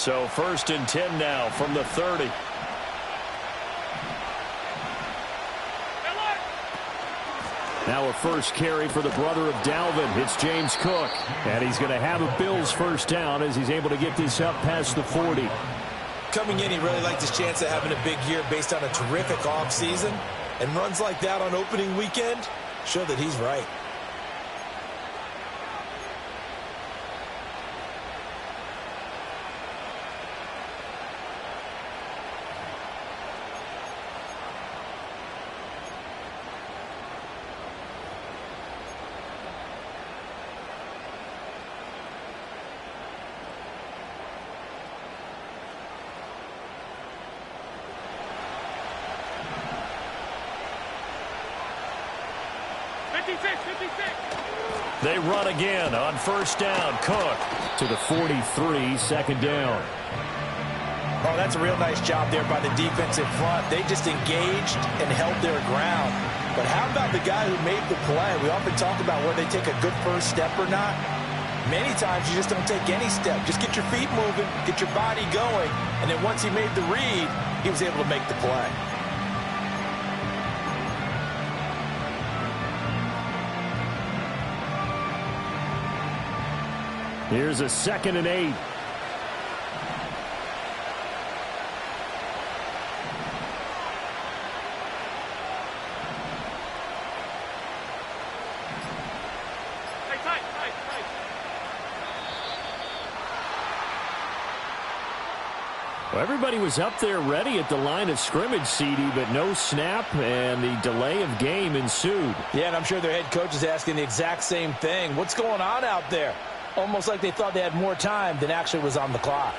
So 1st and 10 now from the 30. Now a first carry for the brother of Dalvin. It's James Cook. And he's going to have a Bills first down as he's able to get this up past the 40. Coming in, he really liked his chance of having a big year based on a terrific offseason. And runs like that on opening weekend show that he's right. They run again on first down. Cook to the 43, second down. Oh, that's a real nice job there by the defensive front. They just engaged and held their ground. But how about the guy who made the play? We often talk about whether they take a good first step or not. Many times you just don't take any step. Just get your feet moving, get your body going, and then once he made the read, he was able to make the play. Here's a 2nd and 8. Well, everybody was up there ready at the line of scrimmage, CD, but no snap, and the delay of game ensued. Yeah, and I'm sure their head coach is asking the exact same thing. What's going on out there? Almost like they thought they had more time than actually was on the clock.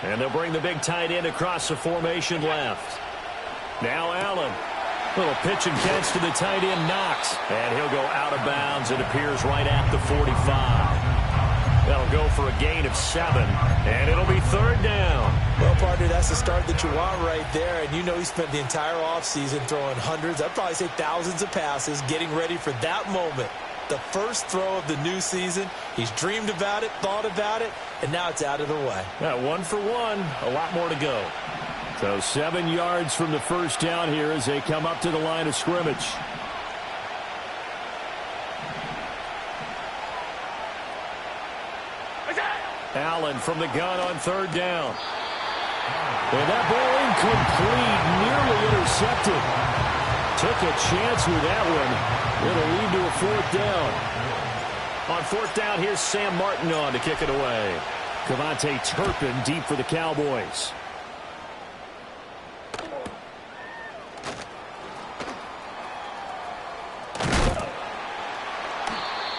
And they'll bring the big tight end across the formation left. Now Allen. Little pitch and catch to the tight end, Knox. And he'll go out of bounds. It appears right at the 45. That'll go for a gain of 7. And it'll be 3rd down. Well, partner, that's the start that you want right there. And you know he spent the entire offseason throwing hundreds, I'd probably say thousands of passes, getting ready for that moment. The first throw of the new season. He's dreamed about it, thought about it, and now it's out of the way. Yeah, 1 for 1. A lot more to go. So 7 yards from the first down here as they come up to the line of scrimmage. Allen from the gun on 3rd down. And that ball incomplete, nearly intercepted. Took a chance with that one. It'll lead to a 4th down. On 4th down, here's Sam Martin on to kick it away. Cavante Turpin deep for the Cowboys.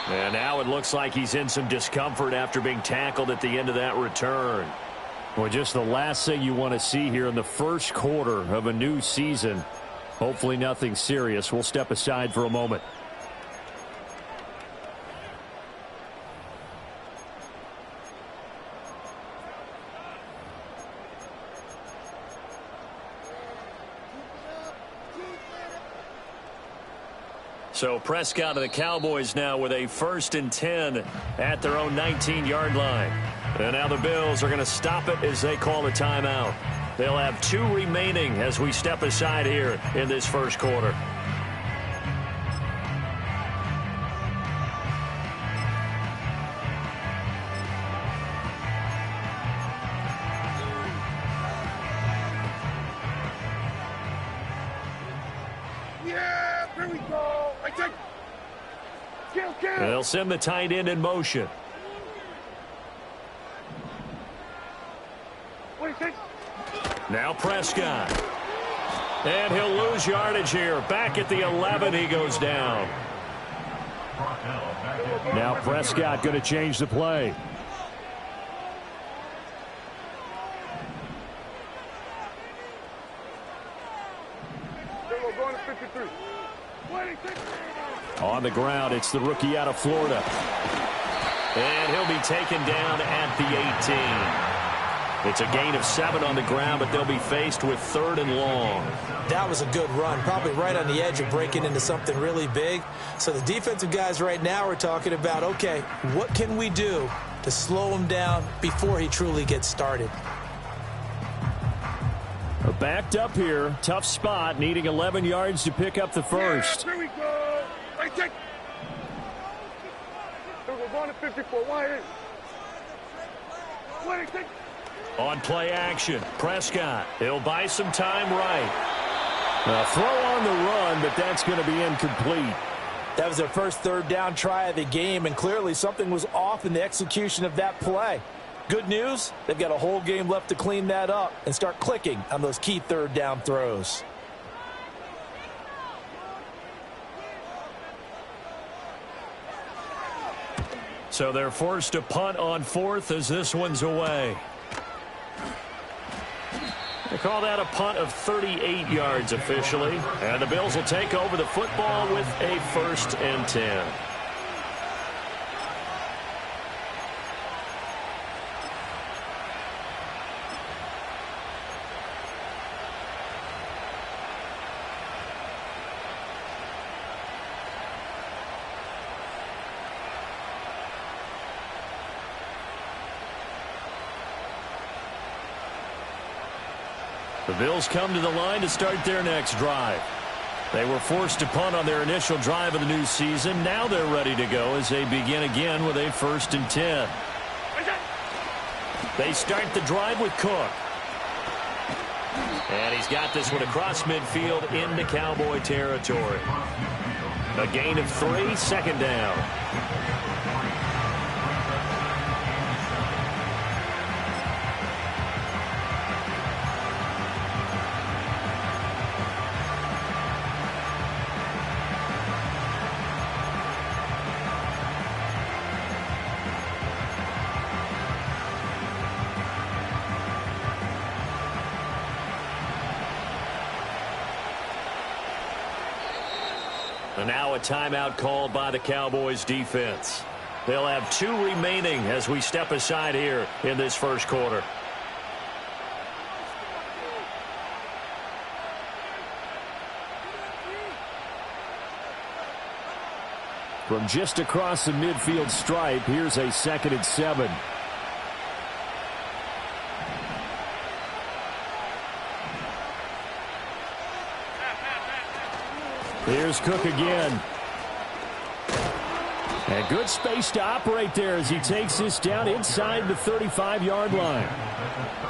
And now it looks like he's in some discomfort after being tackled at the end of that return. Well, just the last thing you want to see here in the first quarter of a new season. Hopefully nothing serious. We'll step aside for a moment. So Prescott and the Cowboys now with a 1st and 10 at their own 19-yard line. And now the Bills are going to stop it as they call a timeout. They'll have 2 remaining as we step aside here in this first quarter. They'll send the tight end in motion. Now Prescott. And he'll lose yardage here. Back at the 11, he goes down. Now Prescott going to change the play. On the ground, it's the rookie out of Florida. And he'll be taken down at the 18. It's a gain of 7 on the ground, but they'll be faced with 3rd and long. That was a good run, probably right on the edge of breaking into something really big. So the defensive guys right now are talking about, okay, what can we do to slow him down before he truly gets started? They're backed up here. Tough spot, needing 11 yards to pick up the first. Here we go. Right, take. We're going to 54. Why take? On play action, Prescott. He'll buy some time right. A throw on the run, but that's going to be incomplete. That was their first 3rd down try of the game, and clearly something was off in the execution of that play. Good news, they've got a whole game left to clean that up and start clicking on those key 3rd down throws. So they're forced to punt on 4th as this one's away. They call that a punt of 38 yards officially. And the Bills will take over the football with a 1st and 10. The Bills come to the line to start their next drive. They were forced to punt on their initial drive of the new season. Now they're ready to go as they begin again with a 1st and 10. They start the drive with Cook. And he's got this one across midfield into Cowboy territory. A gain of 3, 2nd down. And now a timeout called by the Cowboys defense. They'll have 2 remaining as we step aside here in this first quarter. From just across the midfield stripe, here's a 2nd and 7. Here's Cook again. And good space to operate there as he takes this down inside the 35-yard line.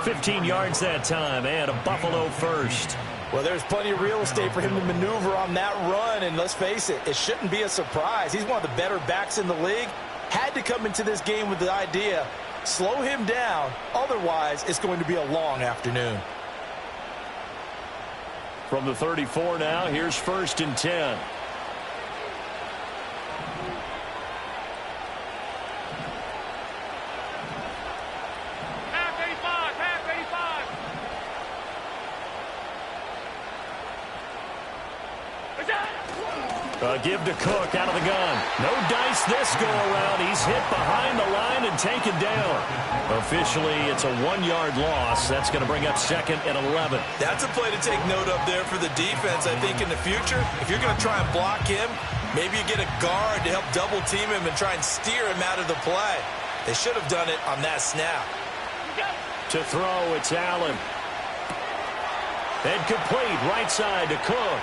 15 yards that time and a Buffalo first. Well, there's plenty of real estate for him to maneuver on that run, and let's face it, it shouldn't be a surprise. He's one of the better backs in the league. Had to come into this game with the idea, slow him down, otherwise it's going to be a long afternoon. From the 34 now, here's 1st and 10. Give to Cook out of the gun. No dice this go around. He's hit behind the line and taken down. Officially, it's a 1-yard loss. That's going to bring up 2nd and 11. That's a play to take note of there for the defense. I think in the future, if you're going to try and block him, maybe you get a guard to help double team him and try and steer him out of the play. They should have done it on that snap. To throw, it's Allen. And complete right side to Cook.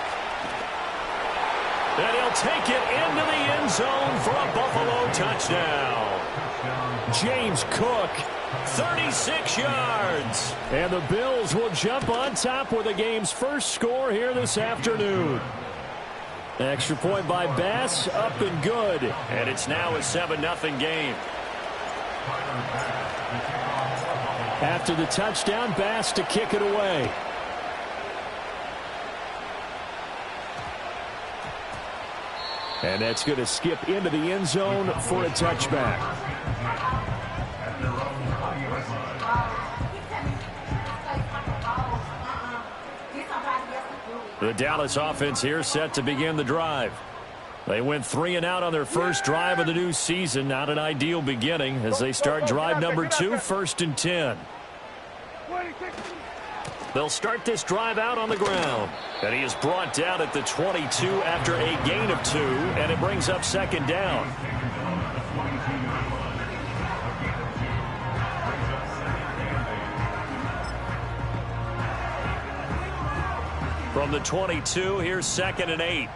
And he'll take it into the end zone for a Buffalo touchdown. James Cook, 36 yards. And the Bills will jump on top with the game's first score here this afternoon. Extra point by Bass, up and good. And it's now a 7-0 game. After the touchdown, Bass to kick it away. And that's going to skip into the end zone for a touchback. The Dallas offense here set to begin the drive. They went 3 and out on their first drive of the new season. Not an ideal beginning as they start drive number 2, 1st and 10. 26. They'll start this drive out on the ground. And he is brought down at the 22 after a gain of 2, and it brings up second down. From the 22, here's 2nd and 8.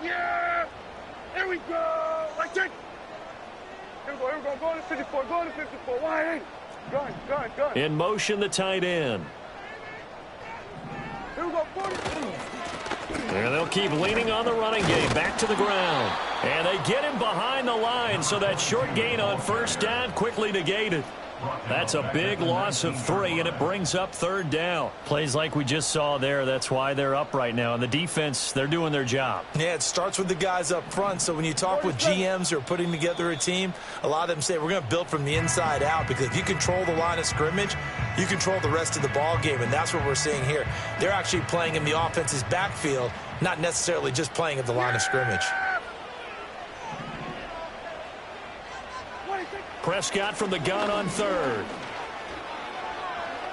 Yeah! Here we go! Like that! Here we go, Going to 54, going to 54. Wide 8. Gun. In motion, the tight end. Here we go, 40. And they'll keep leaning on the running game. Back to the ground. And they get him behind the line, so that short gain on first down quickly negated. That's a big loss of 3, and it brings up 3rd down. Plays like we just saw there. That's why they're up right now. And the defense, they're doing their job. Yeah, it starts with the guys up front. So when you talk with GMs who are putting together a team, a lot of them say we're going to build from the inside out, because if you control the line of scrimmage, you control the rest of the ball game, and that's what we're seeing here. They're actually playing in the offense's backfield, not necessarily just playing at the line of scrimmage. Prescott from the gun on 3rd.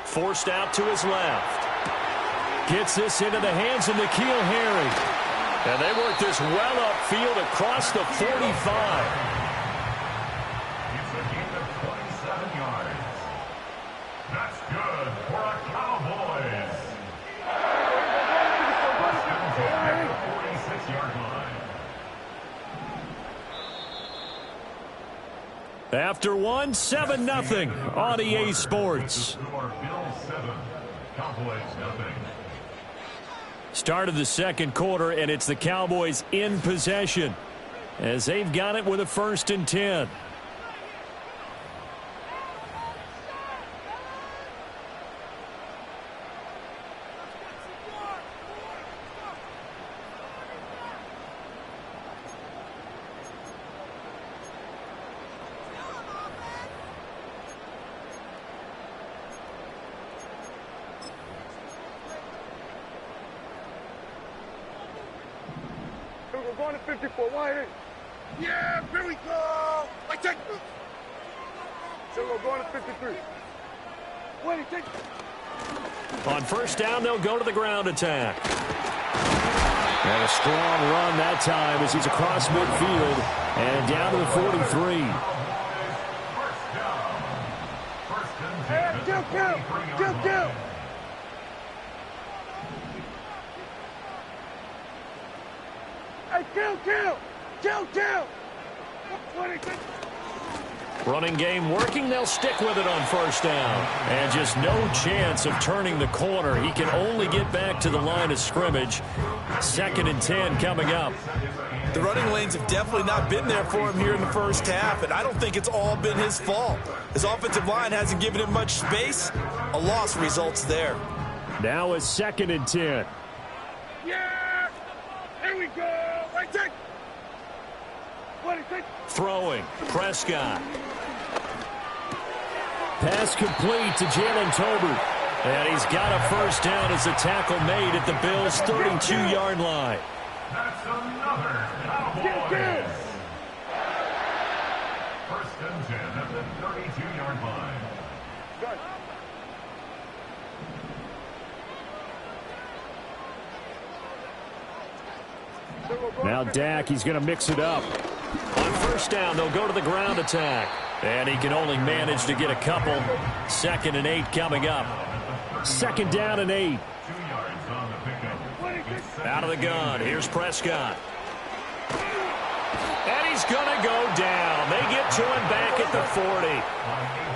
Forced out to his left. Gets this into the hands of N'Keal Harry. And they work this well upfield across the 45. It's a gain of 27 yards. That's good for our Cowboys. At the 46-yard line. After 1, 7-0 on EA Sports. Start of the second quarter, and it's the Cowboys in possession as they've got it with a 1st and 10. Going to 54. Wide 8. Yeah, here we go. Like that. Here we go. Going to 53. 26. On first down, they'll go to the ground attack. And a strong run that time as he's across midfield and down to the 43. Hey, kill. Hey, kill. 26. Running game working. They'll stick with it on first down. And just no chance of turning the corner. He can only get back to the line of scrimmage. 2nd and 10 coming up. The running lanes have definitely not been there for him here in the first half, and I don't think it's all been his fault. His offensive line hasn't given him much space. A loss results there. Now is 2nd and 10. Yeah! Here we go! Right there! 26. Throwing. Prescott. Pass complete to Jalen Tolbert. And he's got a first down as a tackle made at the Bills' 32-yard line. That's another Cowboys. 1st and 10 at the 32-yard line. Now Dak, he's going to mix it up. On first down, they'll go to the ground attack. And he can only manage to get a couple. 2nd and 8 coming up. 2nd down and 8. 2 yards on the pickup. Out of the gun. Here's Prescott. And he's going to go down. They get to him back at the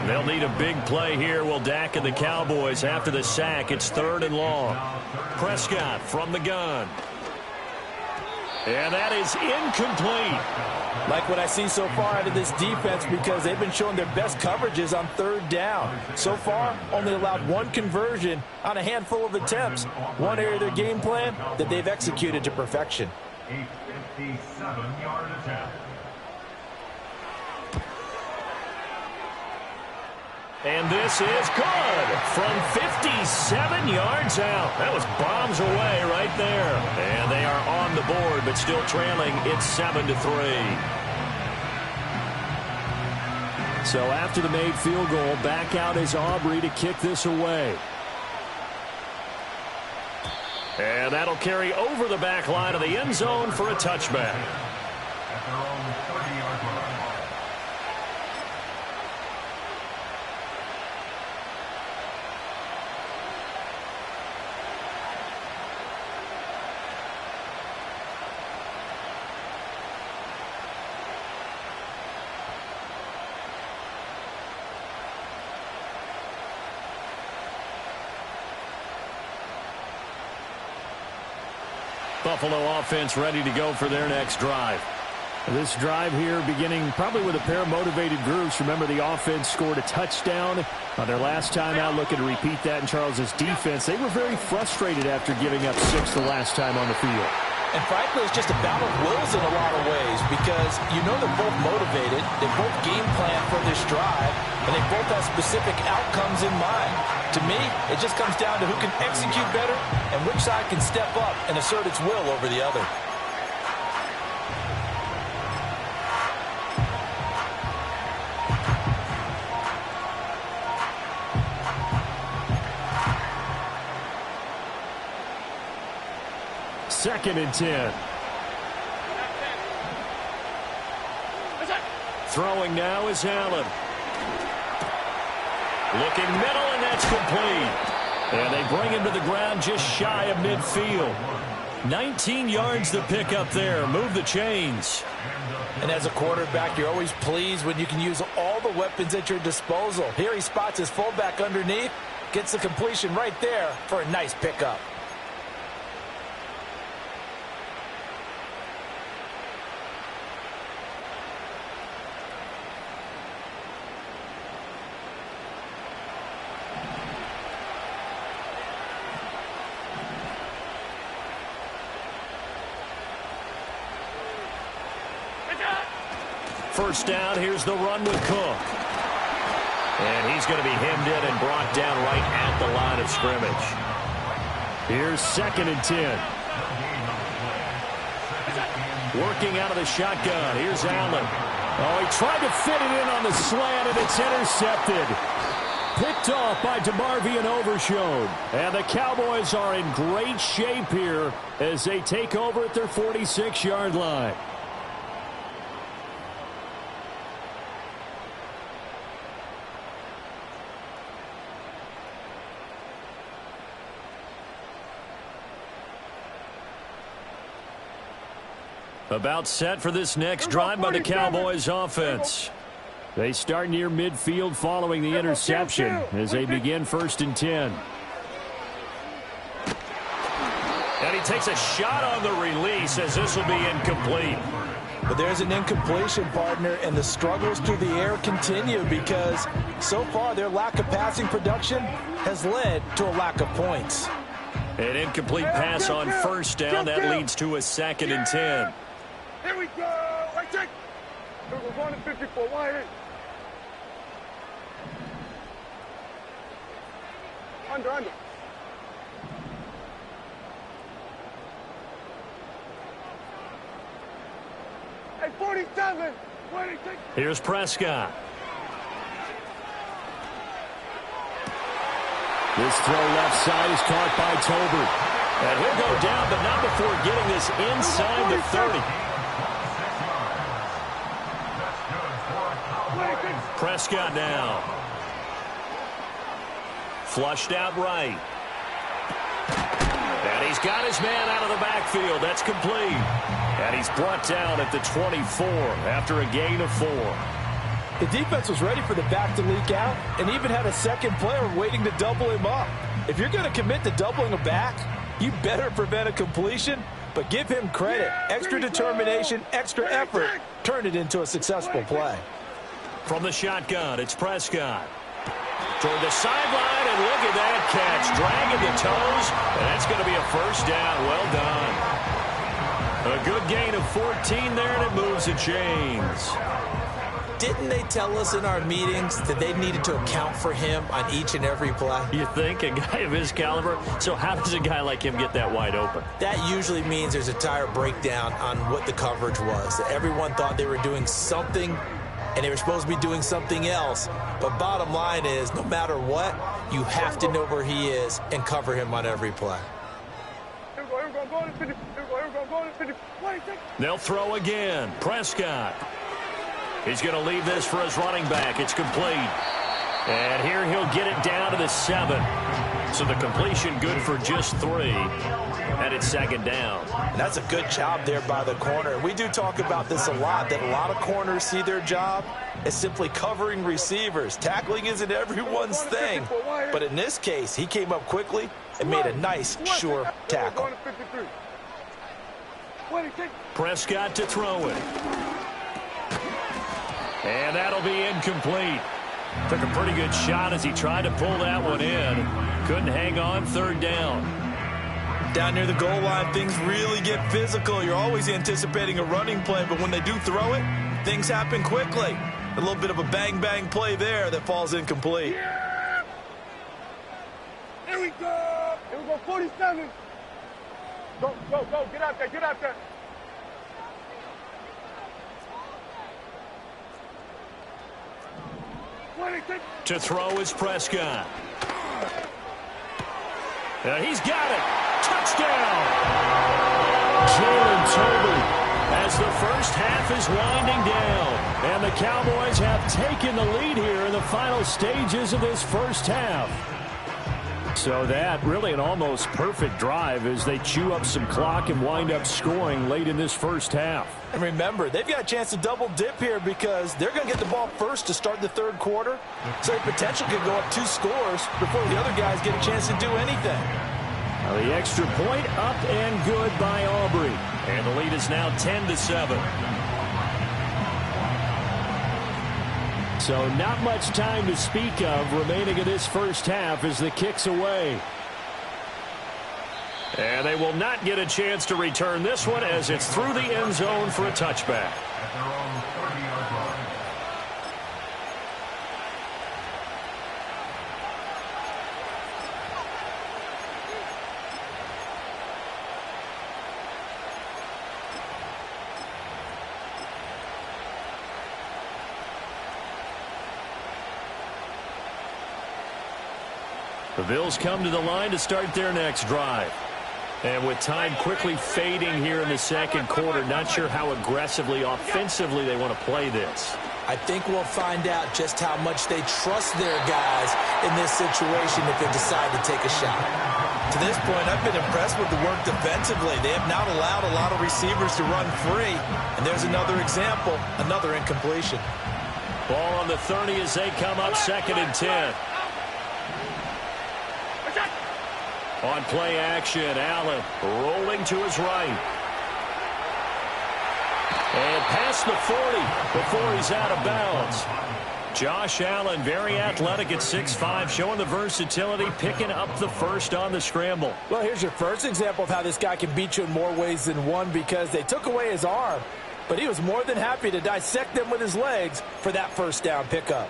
40. They'll need a big play here. Will Dak and the Cowboys after the sack. It's 3rd and long. Prescott from the gun. And that is incomplete. Like what I see so far out of this defense, because they've been showing their best coverages on 3rd down. So far, only allowed 1 conversion on a handful of attempts. One area of their game plan that they've executed to perfection. 57-yard attempt. And this is good from 57 yards out. That was bombs away right there. And they are on the board, but still trailing. It's 7-3. So after the made field goal, back out is Aubrey to kick this away. And that'll carry over the back line of the end zone for a touchback. At their own 30-yard line. Buffalo offense ready to go for their next drive. This drive here beginning probably with a pair of motivated groups. Remember, the offense scored a touchdown on their last time out. Looking to repeat that in Charles's defense. They were very frustrated after giving up 6 the last time on the field. And frankly, it's just a battle of wills in a lot of ways because you know they're both motivated, they both game plan for this drive, and they both have specific outcomes in mind. To me, it just comes down to who can execute better and which side can step up and assert its will over the other. Second and 10. Throwing now is Allen. Looking middle, and that's complete. And they bring him to the ground just shy of midfield. 19 yards to pick up there. Move the chains. And as a quarterback, you're always pleased when you can use all the weapons at your disposal. Here he spots his fullback underneath, gets the completion right there for a nice pickup. First down, here's the run with Cook. And he's going to be hemmed in and brought down right at the line of scrimmage. Here's second and 10. Working out of the shotgun. Here's Allen. Oh, he tried to fit it in on the slant, and it's intercepted. Picked off by DeMarvion Overshown. And the Cowboys are in great shape here as they take over at their 46-yard line. About set for this next drive by the Cowboys offense. They start near midfield following the interception as they begin first and 10. And he takes a shot on the release as this will be incomplete. But there's an incompletion, partner, and the struggles through the air continue because so far their lack of passing production has led to a lack of points. An incomplete pass on first down. That leads to a second and 10. Here we go. Right check. We're going to 54. Wide in. Under. Hey, 47. Here's Prescott. This throw left side is caught by Tolbert. And he'll go down, but not before getting this inside the 30. Prescott now. Flushed out right. And he's got his man out of the backfield. That's complete. And he's brought down at the 24 after a gain of 4. The defense was ready for the back to leak out and even had a second player waiting to double him up. If you're going to commit to doubling a back, you better prevent a completion, but give him credit. Extra determination, extra effort. Turn it into a successful play. From the shotgun, it's Prescott. Toward the sideline, and look at that catch. Dragging the toes, and that's going to be a first down. Well done. A good gain of 14 there, and it moves the chains. Didn't they tell us in our meetings that they needed to account for him on each and every play? You think? A guy of his caliber? So how does a guy like him get that wide open? That usually means there's a tire breakdown on what the coverage was. Everyone thought they were doing something and they were supposed to be doing something else. But bottom line is, no matter what, you have to know where he is and cover him on every play. They'll throw again. Prescott. He's going to leave this for his running back. It's complete. And here he'll get it down to the 7. So the completion good for just 3. And it's second down. And that's a good job there by the corner. We do talk about this a lot, that a lot of corners see their job as simply covering receivers. Tackling isn't everyone's thing. But in this case, he came up quickly and made a nice, sure tackle. Prescott to throw it. And that'll be incomplete. Took a pretty good shot as he tried to pull that one in. Couldn't hang on, third down. Down near the goal line, things really get physical. You're always anticipating a running play, but when they do throw it, things happen quickly. A little bit of a bang-bang play there that falls incomplete. Yeah! Here we go! Here we go, 47. Go, go, go. Get out there, get out there. To throw is Prescott. He's got it. Touchdown. Jalen Tolbert as the first half is winding down. And the Cowboys have taken the lead here in the final stages of this first half. So that really an almost perfect drive as they chew up some clock and wind up scoring late in this first half. And remember, they've got a chance to double dip here because they're going to get the ball first to start the third quarter. So the potential could go up 2 scores before the other guys get a chance to do anything. Now the extra point up and good by Aubrey. And the lead is now 10-7. So not much time to speak of remaining in this first half as the kick's away. And they will not get a chance to return this one as it's through the end zone for a touchback. At their own 30-yard line. The Bills come to the line to start their next drive. And with time quickly fading here in the second quarter, not sure how aggressively, offensively they want to play this. I think we'll find out just how much they trust their guys in this situation if they decide to take a shot. To this point, I've been impressed with the work defensively. They have not allowed a lot of receivers to run free. And there's another example, another incompletion. Ball on the 30 as they come up 2nd and 10. On play action, Allen rolling to his right. And past the 40 before he's out of bounds. Josh Allen, very athletic at 6'5", showing the versatility, picking up the first on the scramble. Well, here's your first example of how this guy can beat you in more ways than one because they took away his arm. But he was more than happy to dissect them with his legs for that first down pickup.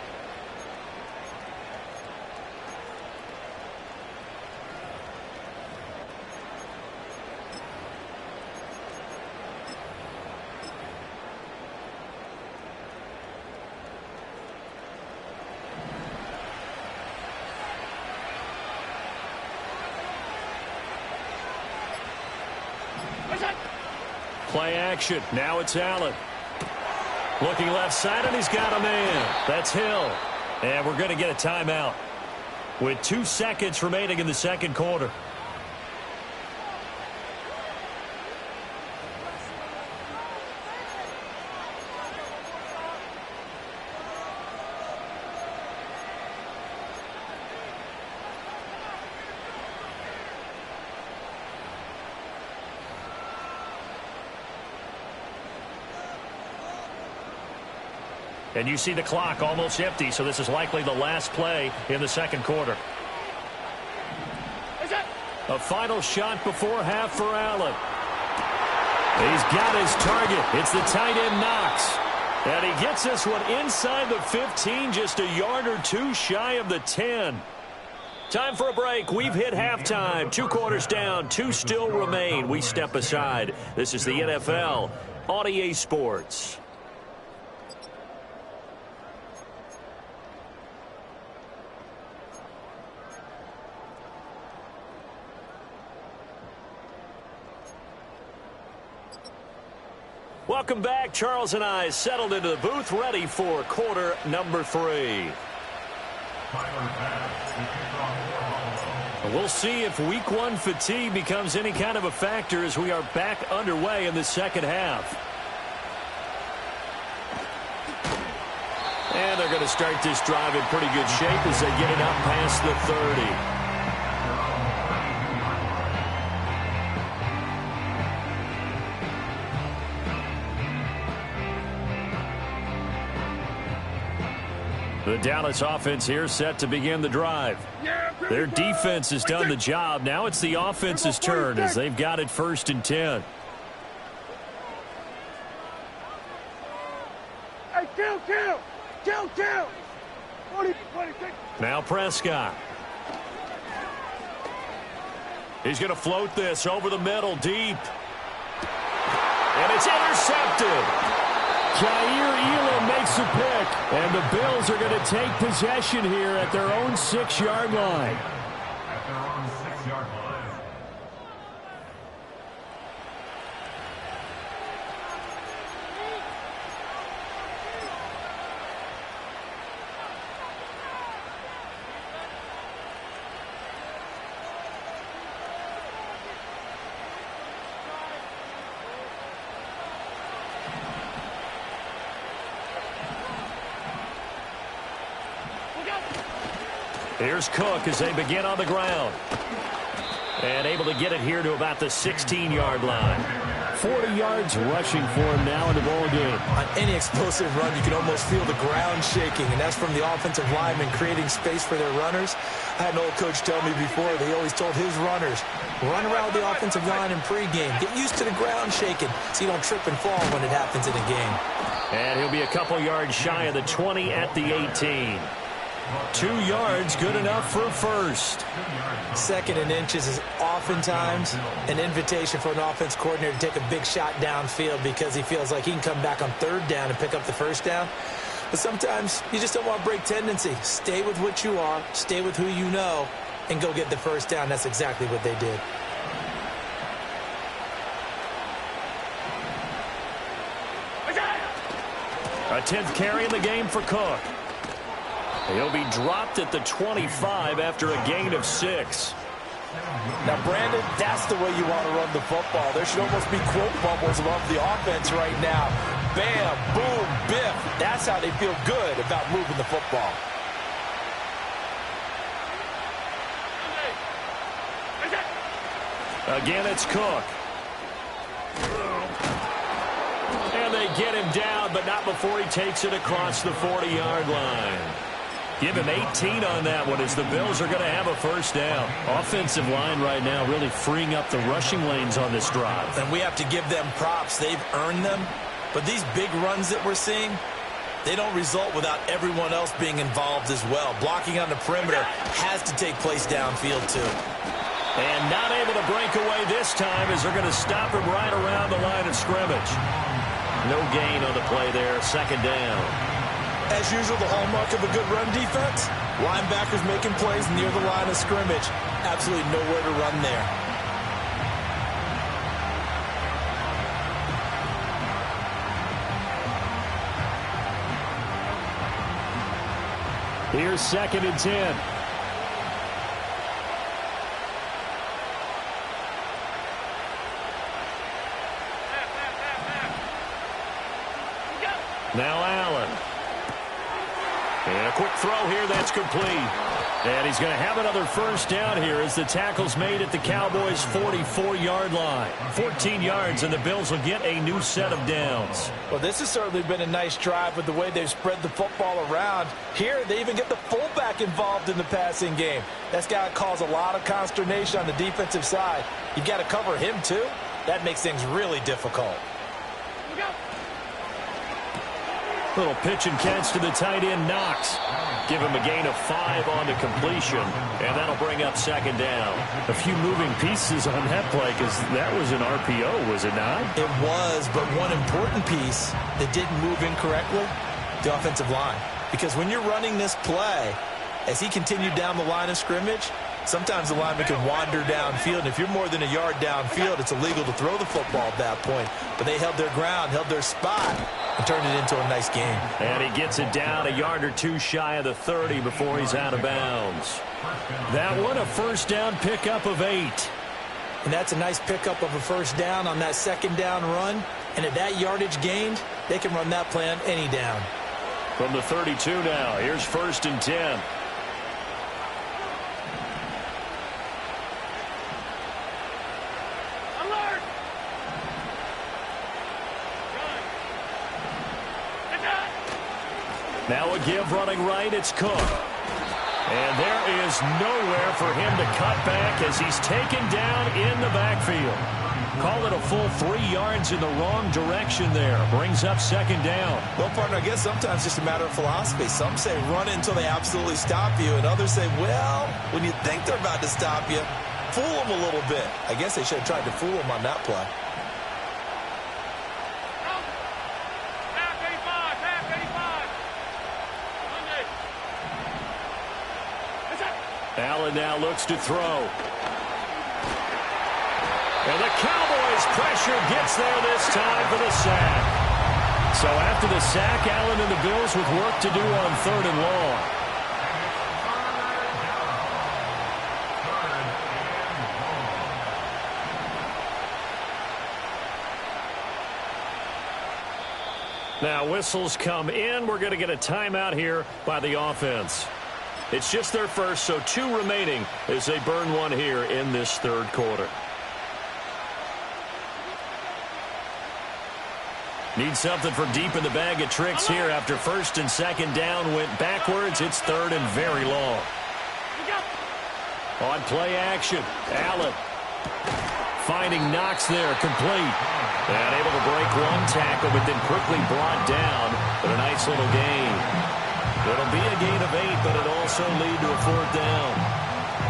Play action. Now it's Allen. Looking left side, and he's got a man. That's Hill. And we're going to get a timeout with 2 seconds remaining in the second quarter. And you see the clock almost empty, so this is likely the last play in the second quarter. A final shot before half for Allen. He's got his target. It's the tight end Knox. And he gets this one inside the 15, just a yard or 2 shy of the 10. Time for a break. We've hit halftime. 2 quarters down, 2 still remain. We step aside. This is the NFL on EA Sports. Welcome back. Charles and I settled into the booth, ready for quarter number 3. We'll see if week 1 fatigue becomes any kind of a factor as we are back underway in the second half. And they're going to start this drive in pretty good shape as they get it up past the 30. The Dallas offense here set to begin the drive. Their defense has done the job. Now it's the offense's turn as they've got it 1st and 10. Hey, kill. 20, 26. Now Prescott. He's going to float this over the middle, deep. And it's intercepted. Jair Elam makes a pick, and the Bills are going to take possession here at their own 6-yard line. At their own 6-yard line. Here's Cook as they begin on the ground. And able to get it here to about the 16-yard line. 40 yards rushing for him now in the ball game. On any explosive run, you can almost feel the ground shaking, and that's from the offensive linemen creating space for their runners. I had an old coach tell me before, they always told his runners, run around the offensive line in pregame. Get used to the ground shaking so you don't trip and fall when it happens in a game. And he'll be a couple yards shy of the 20 at the 18. 2 yards, good enough for first. 2nd and inches is oftentimes an invitation for an offense coordinator to take a big shot downfield because he feels like he can come back on 3rd down and pick up the 1st down. But sometimes you just don't want to break tendency. Stay with what you are, stay with who you know, and go get the 1st down. That's exactly what they did. A 10th carry in the game for Cook. He'll be dropped at the 25 after a gain of 6. Now, Brandon, that's the way you want to run the football. There should almost be quote bubbles above the offense right now. Bam, boom, biff. That's how they feel good about moving the football. Again, it's Cook. And they get him down, but not before he takes it across the 40-yard line. Give him 18 on that one as the Bills are going to have a 1st down. Offensive line right now really freeing up the rushing lanes on this drive. And we have to give them props. They've earned them. But these big runs that we're seeing, they don't result without everyone else being involved as well. Blocking on the perimeter has to take place downfield too. And not able to break away this time as they're going to stop him right around the line of scrimmage. No gain on the play there, 2nd down. As usual, the hallmark of a good run defense, linebackers making plays near the line of scrimmage. Absolutely nowhere to run there. Here's 2nd and 10. Now Allen. And a quick throw here that's complete. And he's going to have another 1st down here as the tackle's made at the Cowboys' 44-yard line. 14 yards, and the Bills will get a new set of downs. Well, this has certainly been a nice drive with the way they've spread the football around. Here, they even get the fullback involved in the passing game. That's got to cause a lot of consternation on the defensive side. You've got to cover him, too. That makes things really difficult. Little pitch and catch to the tight end, Knox. Give him a gain of 5 on the completion, and that'll bring up 2nd down. A few moving pieces on that play because that was an RPO, was it not? It was, but one important piece that didn't move incorrectly, the offensive line. Because when you're running this play, as he continued down the line of scrimmage, Sometimes the lineman can wander downfield, and if you're more than a yard downfield, it's illegal to throw the football at that point. But they held their ground, held their spot, and turned it into a nice game. And he gets it down a yard or two shy of the 30 before he's out of bounds. That one, a first down pickup of 8. And that's a nice pickup of a first down on that second down run. And at that yardage gained, they can run that play on any down. From the 32 now, here's 1st and 10. Now a give running right, it's Cook. And there is nowhere for him to cut back as he's taken down in the backfield. Call it a full 3 yards in the wrong direction there. Brings up 2nd down. Well, partner, I guess sometimes it's just a matter of philosophy. Some say run it until they absolutely stop you, and others say, well, when you think they're about to stop you, fool them a little bit. I guess they should have tried to fool them on that play. Allen now looks to throw. And the Cowboys' pressure gets there this time for the sack. So after the sack, Allen and the Bills with work to do on 3rd and long. Now whistles come in. We're going to get a timeout here by the offense. It's just their first, so 2 remaining as they burn one here in this 3rd quarter. Need something for deep in the bag of tricks here after 1st and 2nd down went backwards. It's 3rd and very long. On play action, Allen finding Knox there, complete. And able to break one tackle, but then quickly brought down. But a nice little gain. It'll be a gain of 8, but it'll also lead to a 4th down.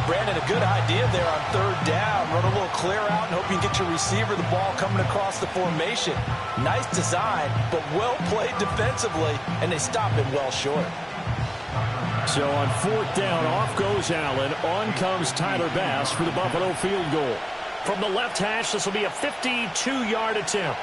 Brandon, a good idea there on 3rd down. Run a little clear out and hope you can get your receiver the ball coming across the formation. Nice design, but well played defensively, and they stop him well short. So on 4th down, off goes Allen. On comes Tyler Bass for the Buffalo field goal. From the left hash, this will be a 52-yard attempt.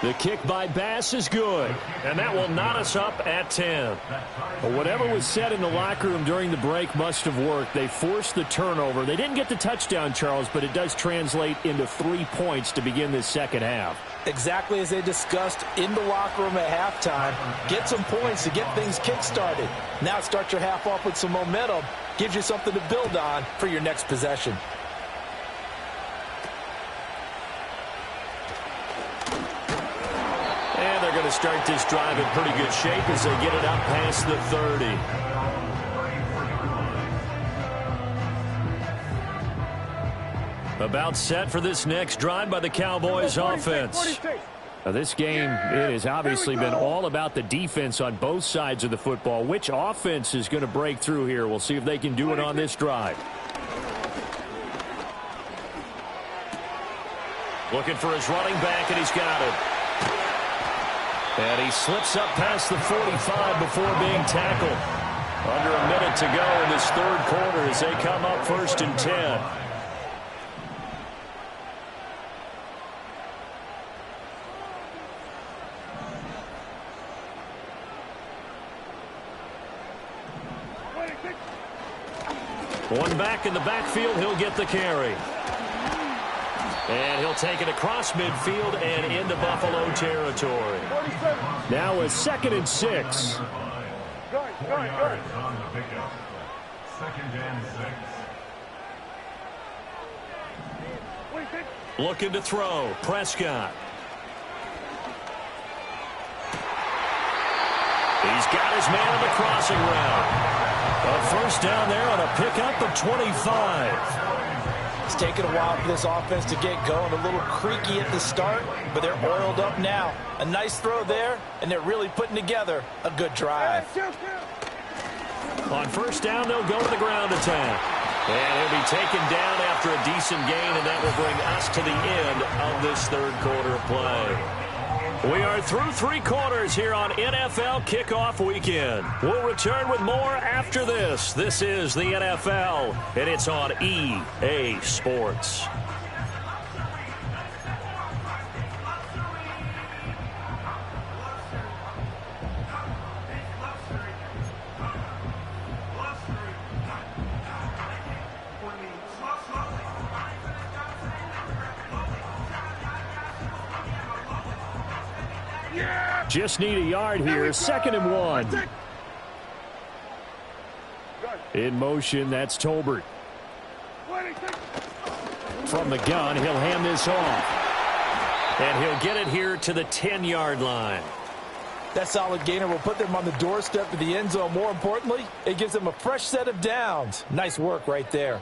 The kick by Bass is good, and that will knot us up at 10. But whatever was said in the locker room during the break must have worked. They forced the turnover. They didn't get the touchdown, Charles, but it does translate into 3 points to begin this 2nd half. Exactly as they discussed in the locker room at halftime. Get some points to get things kick-started. Now start your half off with some momentum. Gives you something to build on for your next possession. And they're going to start this drive in pretty good shape as they get it out past the 30. About set for this next drive by the Cowboys offense. Now this game, it has obviously been all about the defense on both sides of the football. Which offense is going to break through here? We'll see if they can do it on this drive. Looking for his running back, and he's got it. And he slips up past the 45 before being tackled. Under a minute to go in this 3rd quarter as they come up 1st and 10. One back in the backfield, he'll get the carry. And he'll take it across midfield and into Buffalo territory. Now a 2nd and 6. Go, 4 yards on the pickup. 2nd and 6. Looking to throw. Prescott. He's got his man on the crossing route. A first down there on a pickup of 25. It's taken a while for this offense to get going. A little creaky at the start, but they're oiled up now. A nice throw there, and they're really putting together a good drive. On first down, they'll go to the ground attack. And he'll be taken down after a decent gain, and that will bring us to the end of this 3rd quarter of play. We are through 3 quarters here on NFL Kickoff Weekend. We'll return with more after this. This is the NFL, and it's on EA Sports. Just need a yard here. 2nd and 1. In motion, that's Tolbert. From the gun, he'll hand this off. And he'll get it here to the 10-yard line. That solid gainer will put them on the doorstep of the end zone. More importantly, it gives them a fresh set of downs. Nice work right there.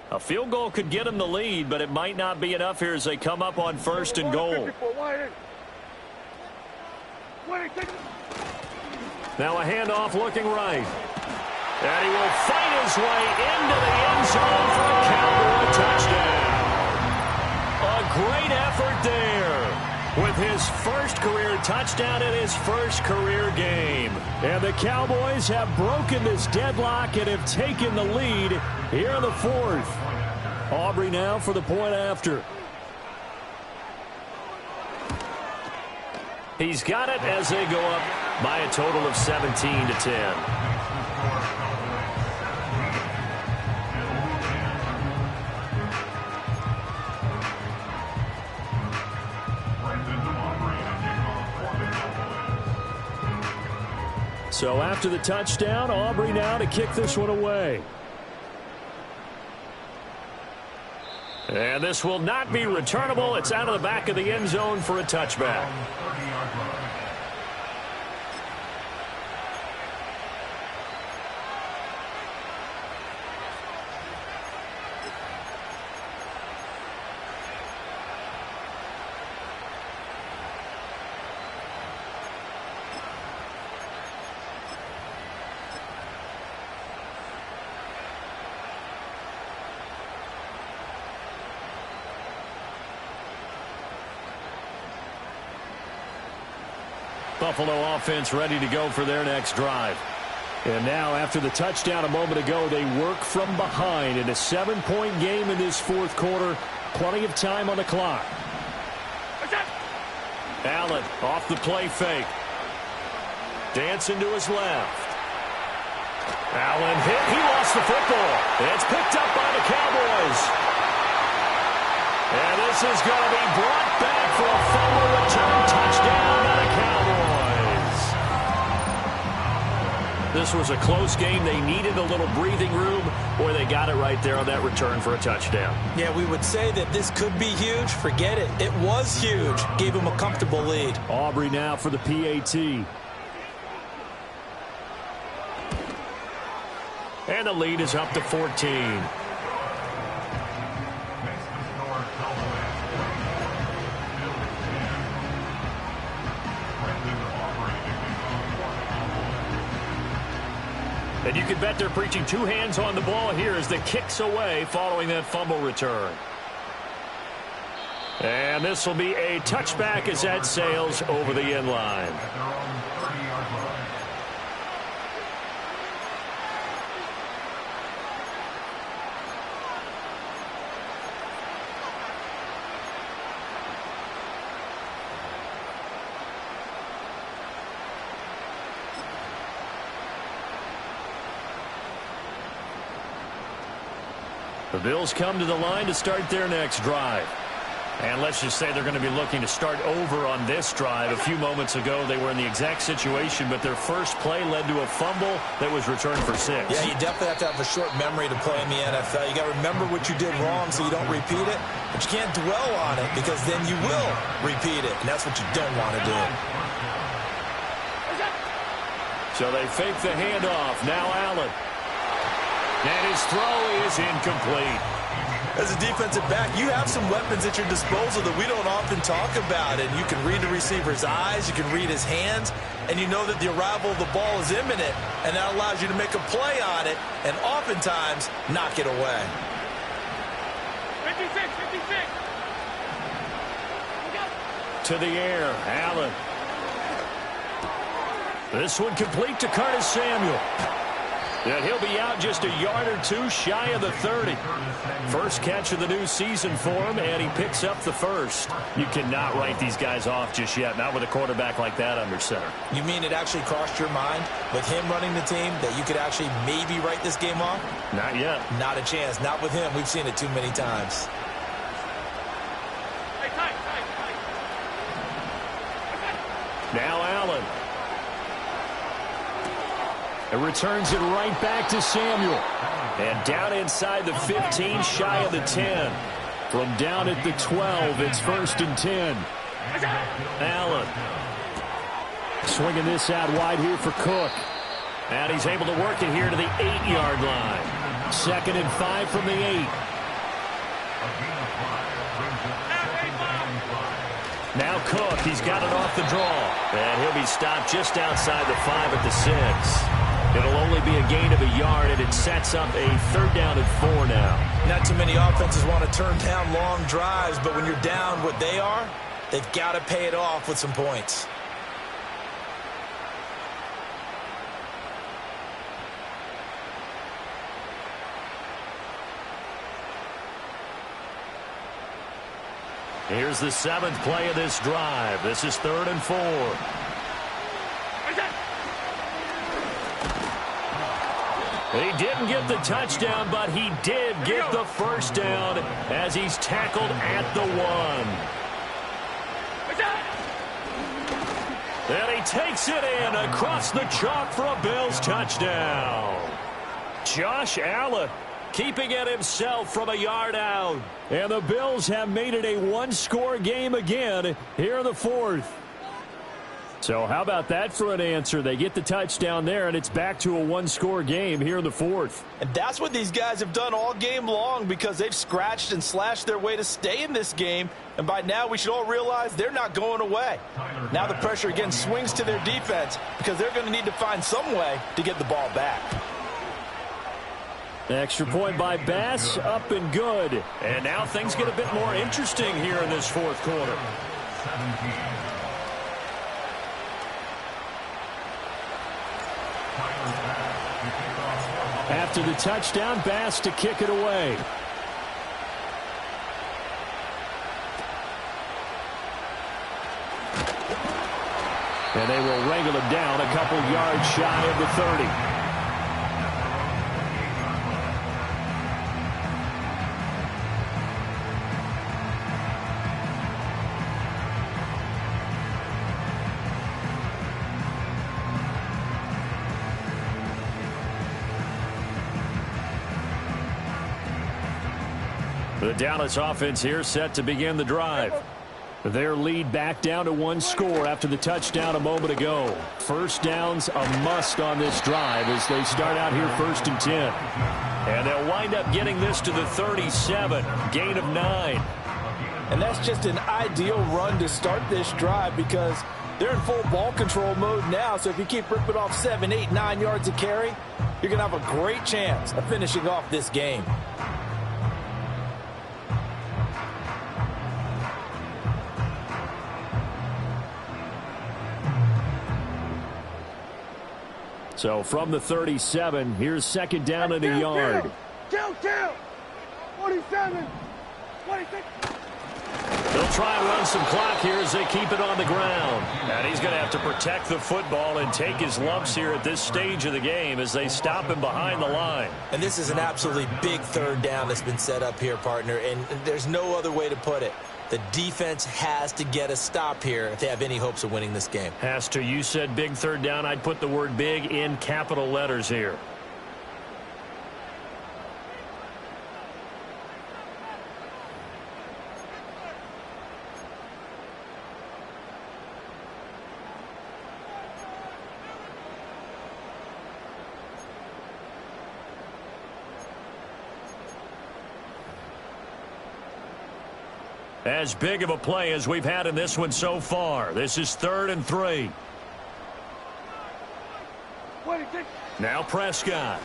A field goal could get them the lead, but it might not be enough here as they come up on 1st and goal. Now a handoff looking right. And he will fight his way into the end zone for a Cowboy touchdown. A great effort there with his first career touchdown in his first career game. And the Cowboys have broken this deadlock and have taken the lead here in the 4th. Aubrey now for the point after. He's got it as they go up by a total of 17-10. So after the touchdown, Aubrey now to kick this one away. And this will not be returnable. It's out of the back of the end zone for a touchback. Buffalo offense ready to go for their next drive. And now after the touchdown a moment ago, they work from behind in a 7-point game in this 4th quarter. Plenty of time on the clock. Allen off the play fake. Dancing to his left. Allen hit. He lost the football. It's picked up by the Cowboys. And this is going to be brought back for a fumble return touchdown by the Cowboys. This was a close game. They needed a little breathing room, or they got it right there on that return for a touchdown. Yeah, we would say that this could be huge. Forget it. It was huge. Gave him a comfortable lead. Aubrey now for the PAT. And the lead is up to 14. And you can bet they're preaching 2 hands on the ball here as the kick's away following that fumble return. And this will be a touchback as that sails over the end line. The Bills come to the line to start their next drive. And let's just say they're going to be looking to start over on this drive. A few moments ago, they were in the exact situation, but their first play led to a fumble that was returned for 6. Yeah, you definitely have to have a short memory to play in the NFL. You got to remember what you did wrong so you don't repeat it, but you can't dwell on it because then you will repeat it, and that's what you don't want to do. So they fake the handoff. Now Allen. And his throw is incomplete. As a defensive back, you have some weapons at your disposal that we don't often talk about. And you can read the receiver's eyes, you can read his hands, and you know that the arrival of the ball is imminent, and that allows you to make a play on it and oftentimes knock it away. 56, 56. To the air, Allen. This one complete to Curtis Samuel. And he'll be out just a yard or two shy of the 30. First catch of the new season for him, and he picks up the first. You cannot write these guys off just yet, not with a quarterback like that under center. You mean it actually crossed your mind with him running the team that you could actually maybe write this game off? Not yet. Not a chance. Not with him. We've seen it too many times. Hey, tight. Now Allen. And returns it right back to Samuel. And down inside the 15, shy of the 10. From down at the 12, it's 1st and 10. Allen. Swinging this out wide here for Cook. And he's able to work it here to the 8-yard line. 2nd and 5 from the 8. Now Cook, he's got it off the draw. And he'll be stopped just outside the 5 at the 6. It'll only be a gain of a yard, and it sets up a 3rd down and 4 now. Not too many offenses want to turn down long drives, but when you're down what they are, they've got to pay it off with some points. Here's the 7th play of this drive. This is 3rd and 4. He didn't get the touchdown, but he did get the first down as he's tackled at the 1. And he takes it in across the chalk for a Bills touchdown. Josh Allen keeping it himself from a yard out. And the Bills have made it a one-score game again here in the 4th. So how about that for an answer? They get the touchdown there, and it's back to a one-score game here in the 4th. And that's what these guys have done all game long because they've scratched and slashed their way to stay in this game. And by now, we should all realize they're not going away. Now the pressure again swings to their defense because they're going to need to find some way to get the ball back. Extra point by Bass, up and good. And now things get a bit more interesting here in this 4th quarter. After the touchdown, Bass to kick it away. And they will wrangle him down a couple yards shy of the 30. The Dallas offense here set to begin the drive. Their lead back down to 1 score after the touchdown a moment ago. First down's a must on this drive as they start out here 1st and 10. And they'll wind up getting this to the 37, gain of 9. And that's just an ideal run to start this drive because they're in full ball control mode now. So if you keep ripping off 7, 8, 9 yards of carry, you're going to have a great chance of finishing off this game. So from the 37, here's 2nd down and a yard. Kill. 47, 26. They'll try and run some clock here as they keep it on the ground. And he's going to have to protect the football and take his lumps here at this stage of the game as they stop him behind the line. And this is an absolutely big 3rd down that's been set up here, partner, and there's no other way to put it. The defense has to get a stop here if they have any hopes of winning this game. Has to. You said big 3rd down. I'd put the word big in capital letters here. As big of a play as we've had in this one so far. This is 3rd and 3. Now Prescott.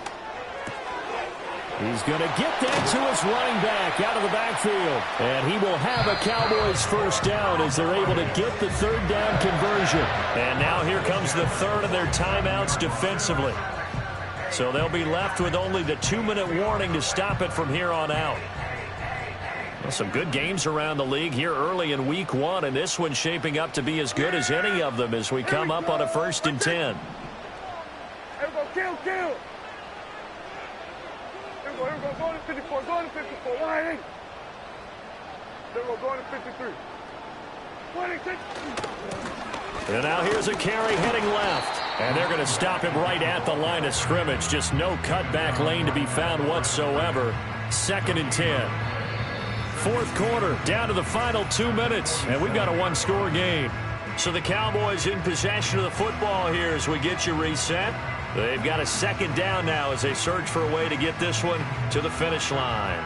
He's going to get that to his running back out of the backfield. And he will have a Cowboys first down as they're able to get the 3rd down conversion. And now here comes the 3rd of their timeouts defensively. So they'll be left with only the 2-minute warning to stop it from here on out. Well, some good games around the league here early in week 1, and this one's shaping up to be as good as any of them as we come up on a 1st and 10. Kill. Here we go. Going to 54. Going to 54. Wide eight. There we go. Going to 53. 26. And now here's a carry heading left. And they're going to stop him right at the line of scrimmage. Just no cutback lane to be found whatsoever. 2nd and 10. 4th quarter, down to the final 2 minutes. And we've got a 1-score game. So the Cowboys in possession of the football here as we get you reset. They've got a 2nd down now as they search for a way to get this one to the finish line.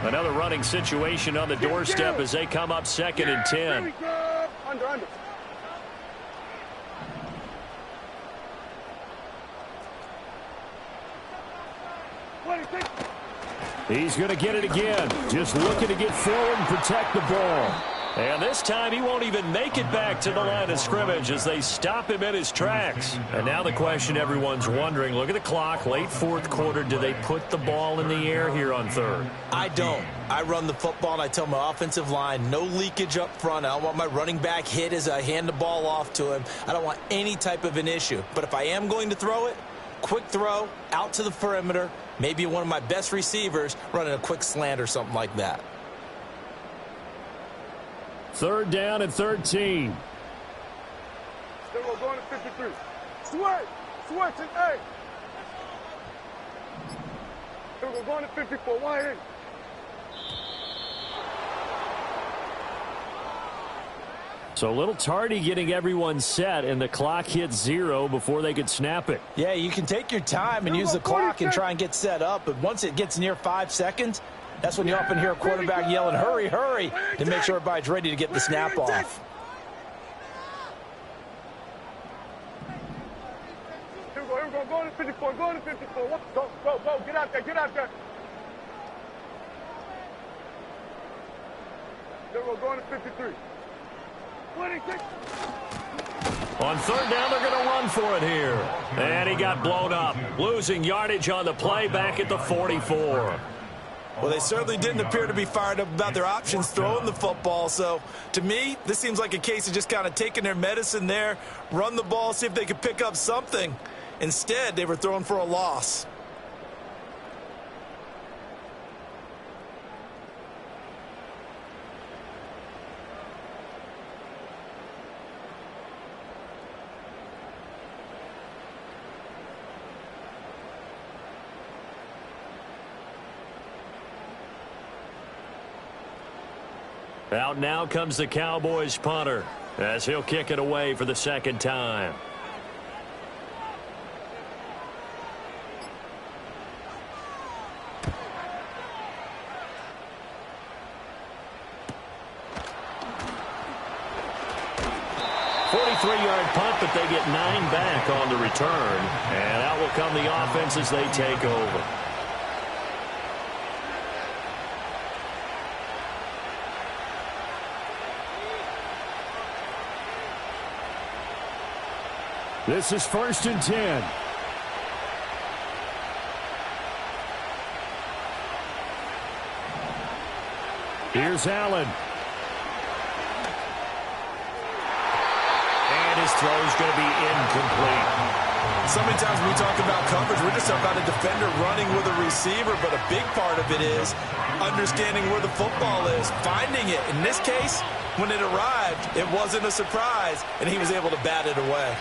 Another running situation on the doorstep as they come up 2nd and 10. Under. He's going to get it again. Just looking to get forward and protect the ball. And this time he won't even make it back to the line of scrimmage as they stop him in his tracks. And now the question everyone's wondering, look at the clock, late 4th quarter, do they put the ball in the air here on 3rd? I don't. I run the football and I tell my offensive line, no leakage up front. I don't want my running back hit as I hand the ball off to him. I don't want any type of an issue. But if I am going to throw it, quick throw, out to the perimeter, maybe one of my best receivers running a quick slant or something like that. 3rd down and 13. Then we're going to 53. Switch, and A. Then we're going to 54. Wide eight. So a little tardy getting everyone set, and the clock hit 0 before they could snap it. Yeah, you can take your time and use the clock and try and get set up, but once it gets near 5 seconds, that's when you often hear a quarterback yelling, hurry, hurry, to make sure everybody's ready to get the snap off. Here we go, go to 54, go to 54. Go, get out there. Here we go, going to 53. 26. On 3rd down, they're going to run for it here. And he got blown up, losing yardage on the play back at the 44. Well, they certainly didn't appear to be fired up about their options throwing the football. So, to me, this seems like a case of just kind of taking their medicine there, run the ball, see if they could pick up something. Instead, they were throwing for a loss. Out now comes the Cowboys punter as he'll kick it away for the 2nd time. Yard punt, but they get 9 back on the return. And out will come the offense as they take over. This is 1st and 10. Here's Allen. And his throw is going to be incomplete. So many times when we talk about coverage, we're just talking about a defender running with a receiver, but a big part of it is understanding where the football is, finding it. In this case, when it arrived, it wasn't a surprise, and he was able to bat it away.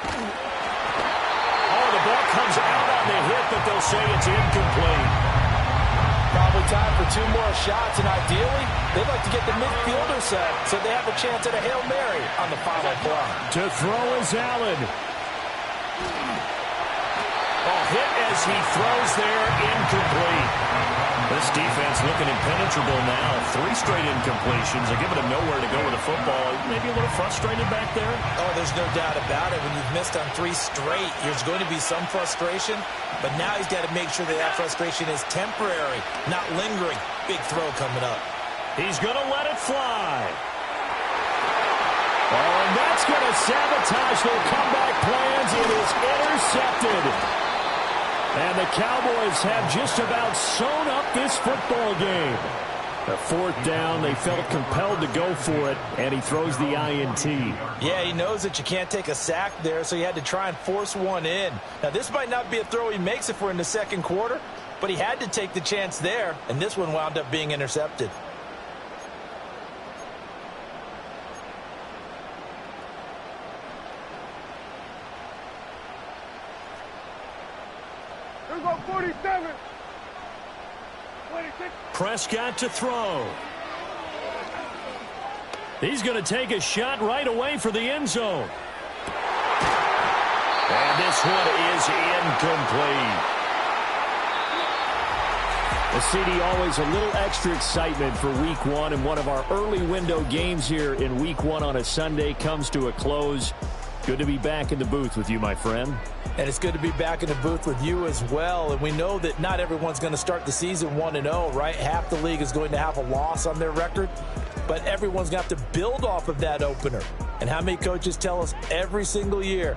Oh, the ball comes out on the hit, but they'll say it's incomplete. Probably time for 2 more shots, and ideally, they'd like to get the midfielder set so they have a chance at a Hail Mary on the final play. To throw is Allen. A hit as he throws there, incomplete. This defense looking impenetrable now. 3 straight incompletions. They're giving him nowhere to go with the football. Maybe a little frustrated back there. Oh, there's no doubt about it. When you've missed on 3 straight, there's going to be some frustration. But now he's got to make sure that frustration is temporary, not lingering. Big throw coming up. He's going to let it fly. Oh, and that's going to sabotage their comeback plans. It is intercepted. And the Cowboys have just about sewn up this football game. A 4th down, they felt compelled to go for it, and he throws the INT. Yeah, he knows that you can't take a sack there, so he had to try and force one in. Now, this might not be a throw he makes if we're in the second quarter, but he had to take the chance there, and this one wound up being intercepted. Here go 47. 26. Prescott to throw. He's going to take a shot right away for the end zone. And this one is incomplete. The CD, always a little extra excitement for Week 1, and one of our early window games here in Week 1 on a Sunday comes to a close. Good to be back in the booth with you, my friend. And it's good to be back in the booth with you as well. And we know that not everyone's going to start the season 1-0, right? Half the league is going to have a loss on their record. But everyone's going to have to build off of that opener. And how many coaches tell us every single year,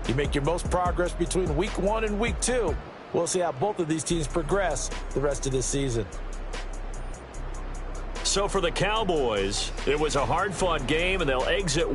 you make your most progress between Week 1 and Week 2. We'll see how both of these teams progress the rest of this season. So for the Cowboys, it was a hard-fought game, and they'll exit